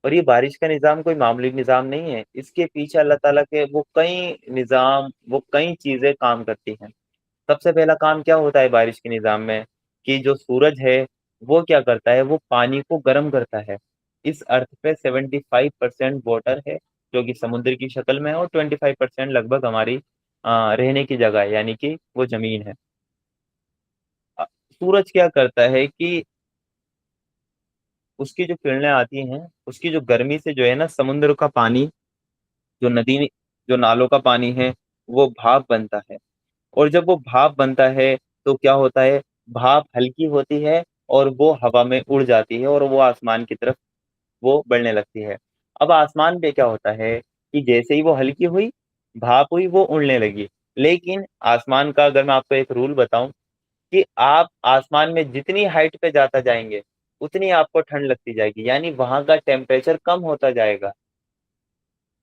اور یہ بارش کا نظام کوئی معمولی نظام نہیں ہے، اس کے پیچھے اللہ تعالیٰ کے وہ کئی نظام، وہ کئی چیزیں کام کرتی ہیں۔ سب سے پہلا کام کیا ہوتا ہے بارش کے نظام میں؟ کہ جو سورج ہے وہ کیا کرتا ہے؟ وہ پانی کو گرم کرتا ہے۔ اس ارتھ پہ 75% واٹر ہے جو کہ سمندر کی شکل میں ہے، اور 25% لگ بھگ ہماری رہنے کی جگہ ہے، یعنی کہ وہ زمین ہے۔ سورج کیا کرتا ہے کہ اس کی جو کرنیں آتی ہیں، اس کی جو گرمی سے جو ہے نا، سمندر کا پانی، جو ندی، جو نالوں کا پانی ہے، وہ بھاپ بنتا ہے۔ اور جب وہ بھاپ بنتا ہے تو کیا ہوتا ہے؟ بھاپ ہلکی ہوتی ہے اور وہ ہوا میں اڑ جاتی ہے اور وہ آسمان کی طرف وہ بڑھنے لگتی ہے۔ اب آسمان پہ کیا ہوتا ہے کہ جیسے ہی وہ ہلکی ہوئی، بھاپ ہوئی، وہ اڑنے لگی۔ لیکن آسمان کا اگر میں آپ کو ایک رول بتاؤں کہ آپ آسمان میں جتنی ہائٹ پہ جاتا جائیں گے اتنی آپ کو ٹھنڈ لگتی جائے گی، یعنی وہاں کا ٹیمپریچر کم ہوتا جائے گا۔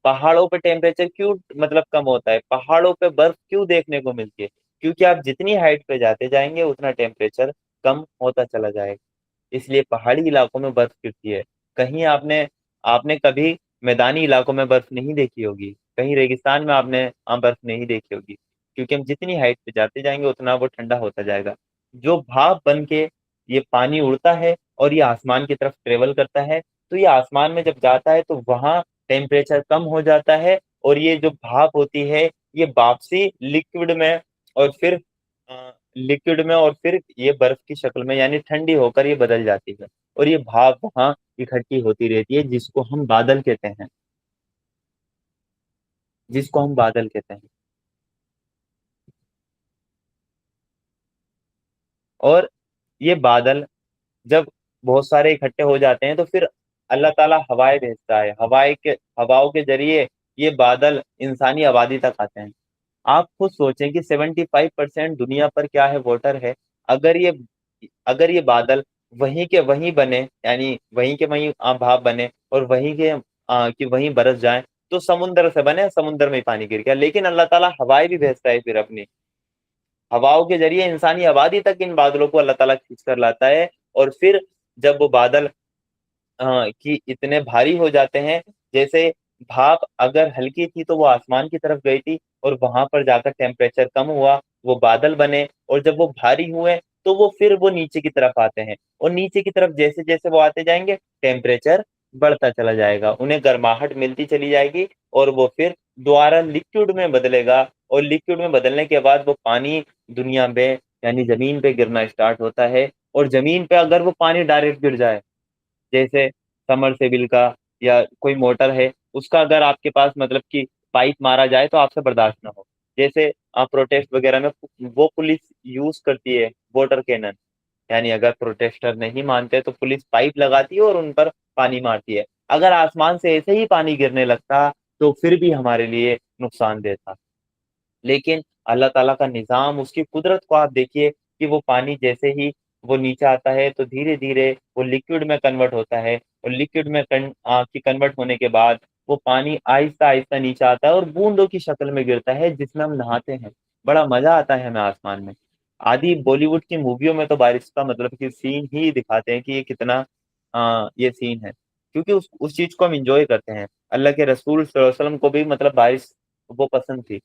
پہاڑوں پہ ٹیمپریچر کیوں مطلب کم ہوتا ہے؟ پہاڑوں پہ برف کیوں دیکھنے کو ملتی ہے؟ کیونکہ آپ جتنی ہائٹ پہ جاتے جائیں گے اتنا ٹیمپریچر کم ہوتا چلا جائے گا، اس لیے پہاڑی علاقوں میں برف گرتی ہے۔ کہیں آپ نے کبھی میدانی علاقوں میں برف نہیں دیکھی ہوگی، کہیں ریگستان میں آپ نے برف نہیں دیکھی ہوگی، کیونکہ ہم جتنی ہائٹ پہ جاتے جائیں گے اتنا وہ ٹھنڈا ہوتا جائے گا۔ جو بھاپ بن کے یہ پانی اڑتا ہے اور یہ آسمان کی طرف ٹریول کرتا ہے، تو یہ آسمان میں جب جاتا ہے تو وہاں ٹیمپریچر کم ہو جاتا ہے، اور یہ جو بھاپ ہوتی ہے یہ واپسی لکوڈ میں، اور پھر لکوڈ میں، اور پھر یہ برف کی شکل میں یعنی ٹھنڈی ہو کر یہ بدل جاتی ہے، اور یہ بھاپ وہاں اکٹھی ہوتی رہتی ہے، جس کو ہم بادل کہتے ہیں، جس کو ہم بادل کہتے ہیں۔ اور یہ بادل جب بہت سارے اکٹھے ہو جاتے ہیں تو پھر اللہ تعالیٰ ہوائیں بھیجتا ہے، ہواؤں کے ذریعے یہ بادل انسانی آبادی تک آتے ہیں۔ آپ خود سوچیں کہ 75% دنیا پر کیا ہے؟ واٹر ہے۔ اگر یہ اگر یہ بادل وہیں کے وہیں بنے، یعنی وہیں کے وہیں بھاپ بنے اور وہیں کے کہ وہیں برس جائیں، تو سمندر سے بنے، سمندر میں ہی پانی گر گیا۔ لیکن اللہ تعالیٰ ہوائیں بھی بھیجتا ہے، پھر اپنی ہواؤں کے ذریعے انسانی آبادی تک ان بادلوں کو اللہ تعالیٰ کھینچ کر لاتا ہے، اور پھر جب وہ بادل کی اتنے بھاری ہو جاتے ہیں، جیسے بھاپ اگر ہلکی تھی تو وہ آسمان کی طرف گئی تھی، اور وہاں پر جا کر ٹیمپریچر کم ہوا، وہ بادل بنے، اور جب وہ بھاری ہوئے تو وہ نیچے کی طرف آتے ہیں، اور نیچے کی طرف جیسے جیسے وہ آتے جائیں گے ٹیمپریچر بڑھتا چلا جائے گا، انہیں گرماہٹ ملتی چلی جائے گی، اور وہ پھر دوبارہ لکوڈ میں بدلے گا، اور لکوڈ میں بدلنے کے بعد وہ پانی دنیا پہ یعنی زمین پہ گرنا اسٹارٹ ہوتا ہے۔ اور زمین پہ اگر وہ پانی ڈائریکٹ گر جائے، جیسے سمر سیبل کا یا کوئی موٹر ہے، اس کا اگر آپ کے پاس مطلب کہ پائپ مارا جائے تو آپ سے برداشت نہ ہو، جیسے پروٹیسٹ وغیرہ میں وہ پولیس یوز کرتی ہے واٹر کینن، یعنی اگر پروٹیسٹر نہیں مانتے تو پولیس پائپ لگاتی ہے اور ان پر پانی مارتی ہے۔ اگر آسمان سے ایسے ہی پانی گرنے لگتا تو پھر بھی ہمارے لیے نقصان دہ تھا، لیکن اللہ تعالیٰ کا نظام، اس کی قدرت کو آپ دیکھیے کہ وہ پانی جیسے ہی وہ نیچے آتا ہے تو دھیرے دھیرے وہ لکوڈ میں کنورٹ ہوتا ہے، اور لکوڈ میں کنورٹ ہونے کے بعد وہ پانی آہستہ آہستہ نیچے آتا ہے اور بوندوں کی شکل میں گرتا ہے، جس میں ہم نہاتے ہیں۔ بڑا مزہ آتا ہے ہمیں آسمان میں۔ آدھی بالی ووڈ کی موویوں میں تو بارش کا مطلب کہ سین ہی دکھاتے ہیں کہ یہ کتنا یہ سین ہے، کیونکہ اس چیز کو ہم انجوائے کرتے ہیں۔ اللہ کے رسول صلی اللہ علیہ وسلم کو بھی مطلب بارش وہ پسند تھی،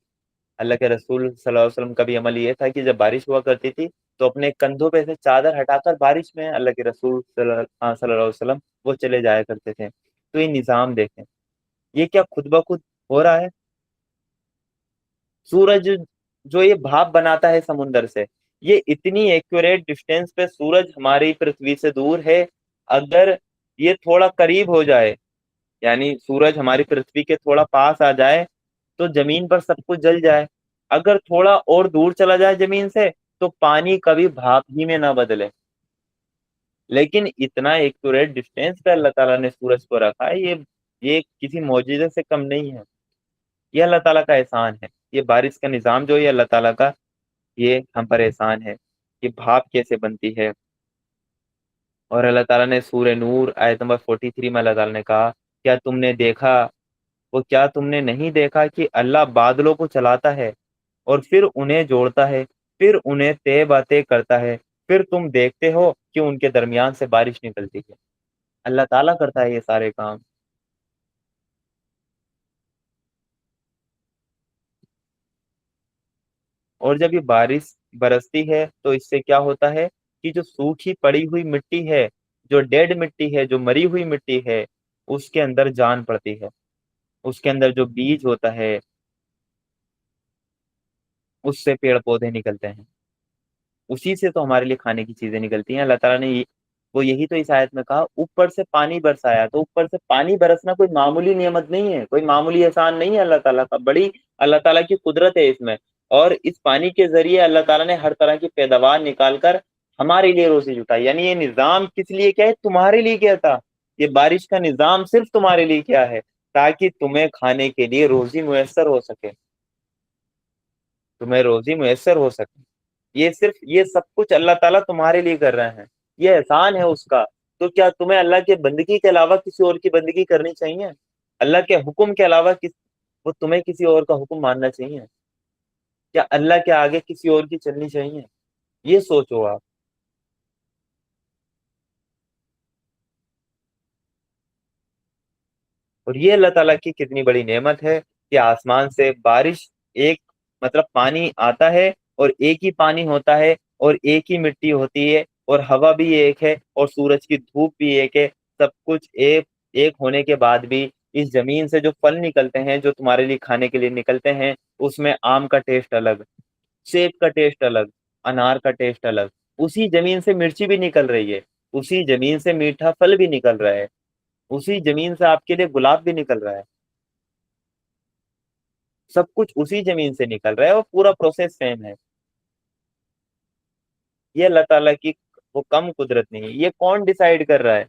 اللہ کے رسول صلی اللہ علیہ وسلم کا بھی عمل یہ تھا کہ جب بارش ہوا کرتی تھی تو اپنے کندھوں پہ سے چادر ہٹا کر بارش میں اللہ کے رسول صلی اللہ علیہ وسلم وہ چلے جایا کرتے تھے۔ تو یہ نظام دیکھیں، یہ کیا خود بخود ہو رہا ہے؟ سورج جو یہ بھاپ بناتا ہے سمندر سے، یہ اتنی ایکوریٹ ڈسٹینس پہ سورج ہماری پرتھوی سے دور ہے، اگر یہ تھوڑا قریب ہو جائے، یعنی سورج ہماری پرتھوی کے تھوڑا پاس آ جائے تو زمین پر سب کچھ جل جائے، اگر تھوڑا اور دور چلا جائے زمین سے تو پانی کبھی بھاپ ہی میں نہ بدلے۔ لیکن اتنا ایکوریٹ ڈسٹینس پہ اللہ تعالیٰ نے سورج کو رکھا ہے، یہ کسی معجزے سے کم نہیں ہے، یہ اللہ تعالیٰ کا احسان ہے۔ یہ بارش کا نظام جو ہے اللہ تعالیٰ کا، یہ ہم پر احسان ہے کہ بھاپ کیسے بنتی ہے۔ اور اللہ تعالیٰ نے سورہ نور آیت نمبر 43 میں اللہ تعالیٰ نے کہا، کیا تم نے دیکھا، وہ کیا تم نے نہیں دیکھا کہ اللہ بادلوں کو چلاتا ہے اور پھر انہیں جوڑتا ہے، پھر انہیں طے باتیں کرتا ہے، پھر تم دیکھتے ہو کہ ان کے درمیان سے بارش نکلتی ہے۔ اللہ تعالیٰ کرتا ہے یہ سارے کام۔ اور جب یہ بارش برستی ہے تو اس سے کیا ہوتا ہے کہ جو سوکھی پڑی ہوئی مٹی ہے، جو ڈیڈ مٹی ہے، جو مری ہوئی مٹی ہے، اس کے اندر جان پڑتی ہے، اس کے اندر جو بیج ہوتا ہے اس سے پیڑ پودے نکلتے ہیں، اسی سے تو ہمارے لیے کھانے کی چیزیں نکلتی ہیں۔ اللہ تعالیٰ نے وہ یہی تو اس آیت میں کہا اوپر سے پانی برسایا، تو اوپر سے پانی برسنا کوئی معمولی نعمت نہیں ہے، کوئی معمولی احسان نہیں ہے اللہ تعالیٰ کا، بڑی اللہ تعالیٰ کی قدرت ہے اس میں۔ اور اس پانی کے ذریعے اللہ تعالیٰ نے ہر طرح کی پیداوار نکال کر ہمارے لیے روزی جٹائی، یعنی یہ نظام کس لیے کیا ہے؟ تمہارے لیے کیا تھا؟ یہ بارش کا نظام صرف تمہارے لیے کیا ہے؟ تاکہ تمہیں کھانے کے لیے روزی میسر ہو سکے، تمہیں روزی میسر ہو سکے۔ یہ صرف یہ سب کچھ اللہ تعالیٰ تمہارے لیے کر رہے ہیں، یہ احسان ہے اس کا۔ تو کیا تمہیں اللہ کے بندگی کے علاوہ کسی اور کی بندگی کرنی چاہیے؟ اللہ کے حکم کے علاوہ وہ تمہیں کسی اور کا حکم ماننا چاہیے؟ کیا اللہ کے آگے کسی اور کی چلنی چاہیے؟ یہ سوچو آپ۔ اور یہ اللہ تعالیٰ کی کتنی بڑی نعمت ہے کہ آسمان سے بارش، ایک مطلب پانی آتا ہے اور ایک ہی پانی ہوتا ہے اور ایک ہی مٹی ہوتی ہے اور ہوا بھی ایک ہے اور سورج کی دھوپ بھی ایک ہے، سب کچھ ایک ایک ہونے کے بعد بھی اس زمین سے جو پھل نکلتے ہیں، جو تمہارے لیے کھانے کے لیے نکلتے ہیں، اس میں آم کا ٹیسٹ الگ، سیب کا ٹیسٹ الگ، انار کا ٹیسٹ الگ، اسی زمین سے مرچی بھی نکل رہی ہے، اسی زمین سے میٹھا پھل بھی نکل رہا ہے، اسی زمین سے آپ کے لیے گلاب بھی نکل رہا ہے، سب کچھ اسی زمین سے نکل رہا ہے اور پورا پروسیس سیم ہے۔ یہ اللہ تعالیٰ کی وہ کم قدرت نہیں ہے۔ یہ کون ڈیسائیڈ کر رہا ہے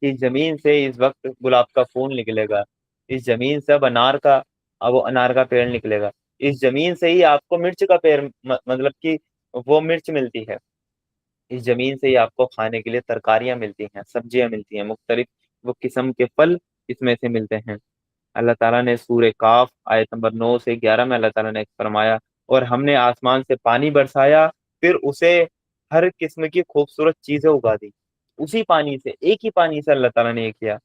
کہ زمین سے اس وقت گلاب کا پھول نکلے گا، اس زمین سے اب وہ انار کا پیڑ نکلے گا، اس زمین سے ہی آپ کو مرچ کا پیڑ مطلب کہ وہ مرچ ملتی ہے، اس زمین سے ہی آپ کو کھانے کے لیے ترکاریاں ملتی ہیں، سبزیاں ملتی ہیں، مختلف وہ قسم کے پھل اس میں سے ملتے ہیں۔ اللہ تعالیٰ نے سورہ کاف آیت نمبر 9 سے 11 میں اللہ تعالیٰ نے فرمایا، اور ہم نے آسمان سے پانی برسایا، پھر اسے ہر قسم کی خوبصورت چیزیں اگا دی، اسی پانی سے، ایک ہی پانی سے اللہ تعالیٰ نے یہ کیا،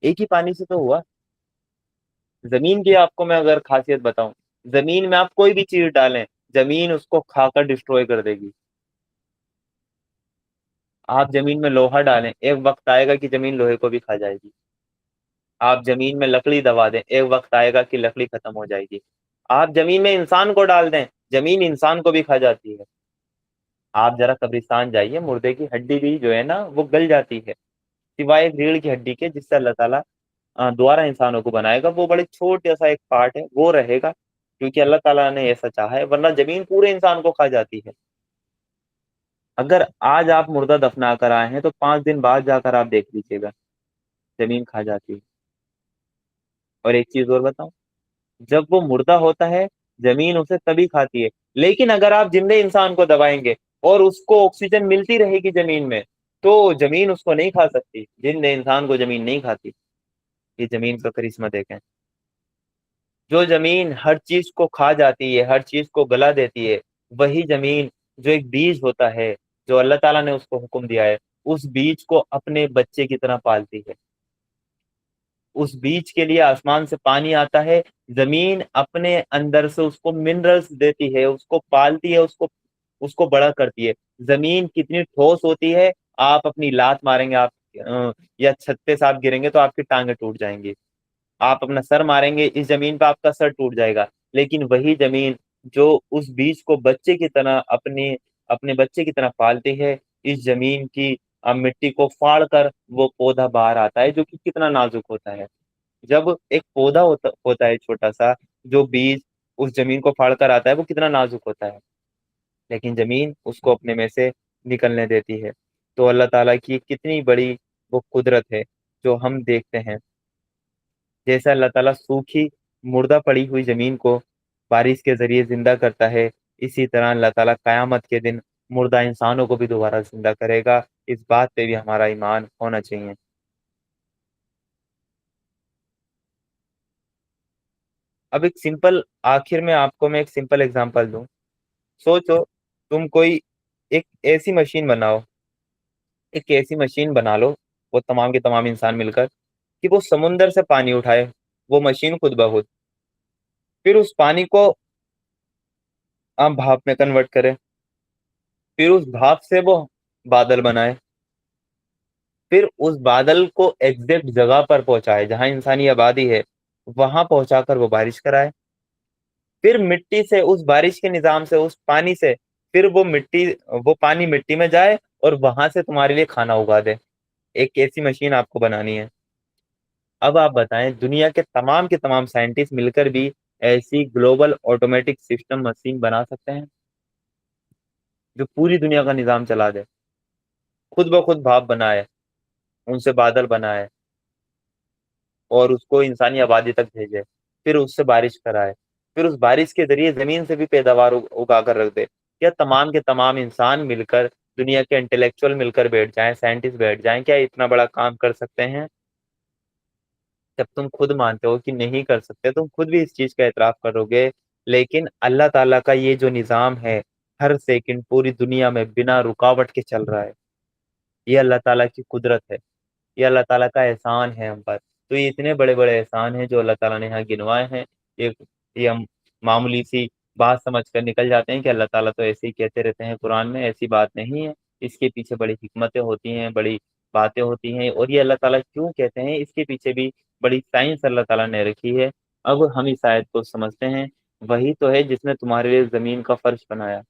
ایک ہی پانی سے تو ہوا۔ زمین کی آپ کو میں اگر خاصیت بتاؤں، زمین میں آپ کوئی بھی چیز ڈالیں، زمین اس کو کھا کر ڈسٹروائے کر دے گی۔ آپ زمین میں لوہا ڈالیں، ایک وقت آئے گا کہ زمین لوہے کو بھی کھا جائے گی۔ آپ زمین میں لکڑی دبا دیں، ایک وقت آئے گا کہ لکڑی ختم ہو جائے گی۔ آپ زمین میں انسان کو ڈال دیں، زمین انسان کو بھی کھا جاتی ہے۔ آپ ذرا قبرستان جائیے، مردے کی ہڈی بھی جو ہے نا وہ گل جاتی ہے، سوائے ریڑھ کی ہڈی کے جس سے اللہ تعالیٰ دوبارہ انسانوں کو بنائے گا، وہ بڑے چھوٹا سا ایک پارٹ ہے، وہ رہے گا کیونکہ اللہ تعالیٰ نے ایسا چاہا ہے، ورنہ زمین پورے انسان کو کھا جاتی ہے۔ اگر آج آپ مردہ دفنا کر آئے ہیں تو 5 دن بعد جا کر آپ دیکھ لیجیے گا، زمین کھا جاتی ہے۔ اور ایک چیز اور بتاؤں، جب وہ مردہ ہوتا ہے زمین اسے تبھی کھاتی ہے، لیکن اگر آپ زندہ انسان کو دبائیں گے اور اس کو آکسیجن ملتی رہے گی زمین میں تو زمین اس کو نہیں کھا سکتی، زندہ انسان کو زمین نہیں کھاتی۔ یہ زمین کا کرشمہ دیکھیں، جو زمین ہر چیز کو کھا جاتی ہے، ہر چیز کو گلا دیتی ہے، وہی زمین جو ایک بیج ہوتا ہے، جو اللہ تعالیٰ نے اس کو حکم دیا ہے، اس بیج کو اپنے بچے کی طرح پالتی ہے۔ اس بیج کے لیے آسمان سے پانی آتا ہے، زمین اپنے اندر سے اس کو منرلز دیتی ہے، اس کو پالتی ہے، اس کو بڑا کرتی ہے۔ زمین کتنی ٹھوس ہوتی ہے، آپ اپنی لات ماریں گے، آپ یا چھت پہ سے آپ گریں گے تو آپ کی ٹانگیں ٹوٹ جائیں گی، آپ اپنا سر ماریں گے اس زمین پہ آپ کا سر ٹوٹ جائے گا۔ لیکن وہی زمین جو اس بیج کو بچے کی طرح اپنے بچے کی طرح پالتی ہے، اس زمین کی مٹی کو پھاڑ کر وہ پودا باہر آتا ہے جو کہ کتنا نازک ہوتا ہے۔ جب ایک پودا ہوتا ہے چھوٹا سا، جو بیج اس زمین کو پھاڑ کر آتا ہے وہ کتنا نازک ہوتا ہے، لیکن زمین اس کو اپنے میں سے نکلنے دیتی ہے۔ تو اللہ تعالیٰ کی کتنی بڑی وہ قدرت ہے جو ہم دیکھتے ہیں۔ جیسے اللہ تعالیٰ سوکھی مردہ پڑی ہوئی زمین کو بارش کے ذریعے زندہ کرتا ہے، اسی طرح اللہ تعالیٰ قیامت کے دن مردہ انسانوں کو بھی دوبارہ زندہ کرے گا۔ اس بات پہ بھی ہمارا ایمان ہونا چاہیے۔ اب ایک سمپل، آخر میں آپ کو میں ایک سمپل اگزامپل دوں۔ سوچو تم کوئی ایک ایسی مشین بناؤ، ایک ایسی مشین بنا لو، وہ تمام کے تمام انسان مل کر، کہ وہ سمندر سے پانی اٹھائے، وہ مشین خود بخود، پھر اس پانی کو بھاپ میں کنورٹ کرے، پھر اس بھاپ سے وہ بادل بنائے، پھر اس بادل کو ایگزیکٹ جگہ پر پہنچائے جہاں انسانی آبادی ہے، وہاں پہنچا کر وہ بارش کرائے، پھر مٹی سے، اس بارش کے نظام سے، اس پانی سے، پھر وہ پانی مٹی میں جائے اور وہاں سے تمہارے لیے کھانا اگا دے۔ ایک ایسی مشین آپ کو بنانی ہے۔ اب آپ بتائیں، دنیا کے تمام سائنٹسٹ مل کر بھی ایسی گلوبل آٹومیٹک سسٹم مشین بنا سکتے ہیں جو پوری دنیا کا نظام چلا دے، خود بخود بھاپ بنائے، ان سے بادل بنائے اور اس کو انسانی آبادی تک بھیجے، پھر اس سے بارش کرائے، پھر اس بارش کے ذریعے زمین سے بھی پیداوار اگا کر رکھ دے؟ کیا تمام کے تمام انسان مل کر، دنیا کے انٹلیکچوئل مل کر بیٹھ جائیں، سائنٹسٹ بیٹھ جائیں، کیا اتنا بڑا کام کر سکتے ہیں؟ جب تم خود مانتے ہو کہ نہیں کر سکتے، تم خود بھی اس چیز کا اعتراف کرو گے، لیکن اللہ تعالیٰ کا یہ جو نظام ہے، ہر سیکنڈ پوری دنیا میں بنا رکاوٹ کے چل رہا ہے، یہ اللہ تعالیٰ کی قدرت ہے، یہ اللہ تعالیٰ کا احسان ہے ہم پر۔ تو یہ اتنے بڑے بڑے احسان ہیں جو اللہ تعالیٰ نے یہاں گنوائے ہیں۔ یہ ہم معمولی سی بات سمجھ کر نکل جاتے ہیں کہ اللہ تعالیٰ تو ایسے ہی کہتے رہتے ہیں قرآن میں، ایسی بات نہیں ہے، اس کے پیچھے بڑی حکمتیں ہوتی ہیں، بڑی باتیں ہوتی ہیں، اور یہ اللہ تعالیٰ کیوں کہتے ہیں اس کے پیچھے بھی بڑی سائنس اللہ تعالیٰ نے رکھی ہے۔ اب ہم اس آیت کو سمجھتے ہیں، وہی تو ہے جس نے تمہارے لیے زمین کا فرش بنایا۔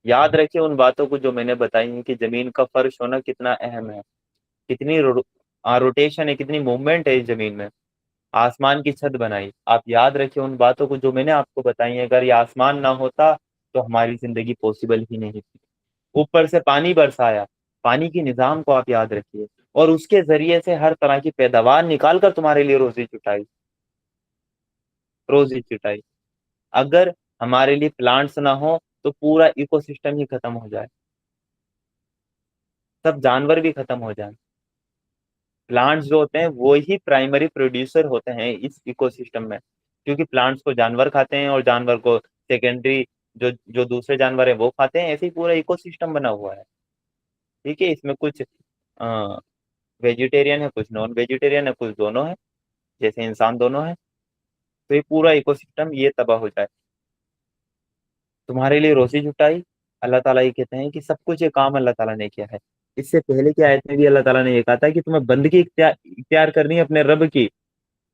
یاد رکھیں ان باتوں کو جو میں نے بتائی ہیں کہ زمین کا فرش ہونا کتنا اہم ہے، کتنی روٹیشن ہے، کتنی موومنٹ ہے اس زمین میں۔ آسمان کی چھت بنائی، آپ یاد رکھیں ان باتوں کو جو میں نے آپ کو بتائی ہیں، اگر یہ آسمان نہ ہوتا تو ہماری زندگی پاسبل ہی نہیں تھی۔ اوپر سے پانی برسایا، پانی کے نظام کو آپ یاد رکھیے، اور اس کے ذریعے سے ہر طرح کی پیداوار نکال کر تمہارے لیے روزی چٹائی۔ اگر ہمارے لیے پلانٹس نہ ہو تو پورا ایکو سسٹم ہی ختم ہو جائے، سب جانور بھی ختم ہو جائیں۔ پلانٹس جو ہوتے ہیں وہی پرائمری پروڈیوسر ہوتے ہیں اس ایکو سسٹم میں، کیونکہ پلانٹس کو جانور کھاتے ہیں اور جانور کو سیکنڈری جو دوسرے جانور ہیں وہ کھاتے ہیں، ایسے ہی پورا ایکو سسٹم بنا ہوا ہے۔ ٹھیک ہے، اس میں کچھ ویجیٹیرین ہے، کچھ نان ویجیٹیرین ہے، کچھ دونوں ہے، جیسے انسان دونوں ہے، تو یہ پورا ایکو سسٹم یہ تباہ ہو جائے۔ تمہارے لیے روزی جٹائی، اللہ تعالیٰ یہ کہتے ہیں کہ سب کچھ یہ کام اللہ تعالیٰ نے کیا ہے۔ اس سے پہلے کی آیت میں بھی اللہ تعالیٰ نے یہ کہا تھا کہ تمہیں بندگی اختیار کرنی ہے اپنے رب کی۔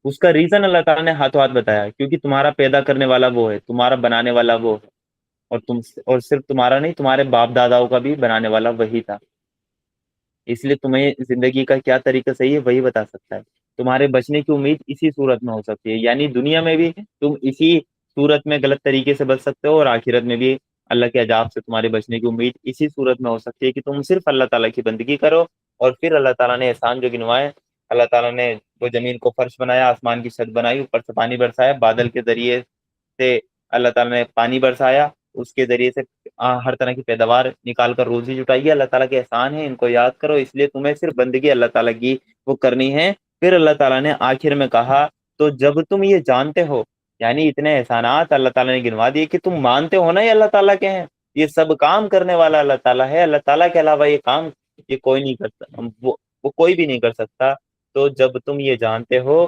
اس کا ریزن اللہ تعالیٰ نے ہاتھوں ہاتھ بتایا، کیونکہ تمہارا پیدا کرنے والا وہ ہے، تمہارا بنانے والا وہ ہے، اور صرف تمہارا نہیں، تمہارے باپ داداؤں کا بھی بنانے والا وہی تھا۔ اس لیے تمہیں زندگی کا کیا طریقہ صحیح ہے وہی بتا سکتا ہے۔ تمہارے بچنے کی امید اسی صورت میں ہو سکتی ہے، یعنی دنیا میں بھی تم اسی صورت میں غلط طریقے سے بچ سکتے ہو، اور آخرت میں بھی اللہ کے عذاب سے تمہارے بچنے کی امید اسی صورت میں ہو سکتی ہے کہ تم صرف اللہ تعالیٰ کی بندگی کرو۔ اور پھر اللہ تعالیٰ نے احسان جو گنوائے، اللہ تعالیٰ نے وہ زمین کو فرش بنایا، آسمان کی چھت بنائی، اوپر سے پانی برسایا، بادل کے ذریعے سے اللہ تعالیٰ نے پانی برسایا، اس کے ذریعے سے ہر طرح کی پیداوار نکال کر روزی جٹائی ہے۔ اللہ تعالیٰ کے احسان ہیں، ان کو یاد کرو، اس لیے تمہیں صرف بندگی اللہ تعالیٰ کی وہ کرنی ہے۔ پھر اللہ تعالیٰ نے آخر میں کہا، تو جب تم یہ جانتے ہو، یعنی اتنے احسانات اللہ تعالیٰ نے گنوا دیے کہ تم مانتے ہو نا یہ اللہ تعالیٰ کے ہیں، یہ سب کام کرنے والا اللہ تعالیٰ ہے، اللہ تعالیٰ کے علاوہ یہ کام یہ کوئی نہیں کرتا، وہ کوئی بھی نہیں کر سکتا۔ تو جب تم یہ جانتے ہو